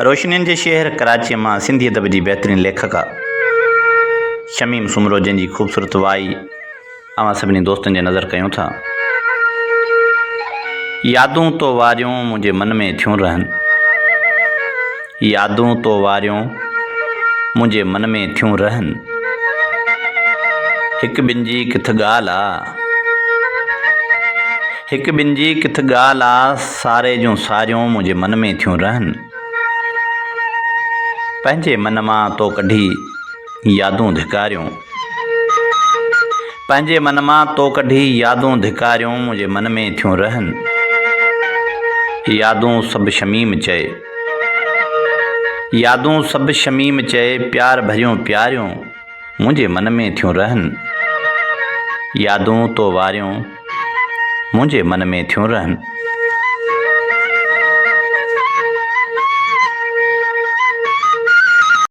रोशनियुनि जे शहर कराची मां सिंधी अदब जी बहितरीन लेखका शमीम सुमरो जंहिंजी ख़ूबसूरत वाई अवां सभिनी दोस्तनि जे नज़र कयूं था। यादूं तो वारियूं मुंहिंजे मन में थियूं रहनि, यादूं तो वारियूं मुंहिंजे मन में थियूं रहनि, हिकु ॿिनि जी किथ ॻाल्हि आहे, हिकु ॿिनि जी किथ ॻाल्हि आहे, सारे जूं सारियूं मुंहिंजे मन में थियूं रहनि, पंहिंजे मन मां तो कढी यादूं धिकारियूं, पंहिंजे मन मां तो कढी यादूं धिकारियूं मुंहिंजे मन में थियूं रहनि, यादूं सभु शमीम चए, यादूं सभु शमीम चए, प्यार भरियूं प्यारियूं मुंहिंजे मन में थियूं रहनि, यादूं तो वारियूं मुंहिंजे मन में थियूं रहनि।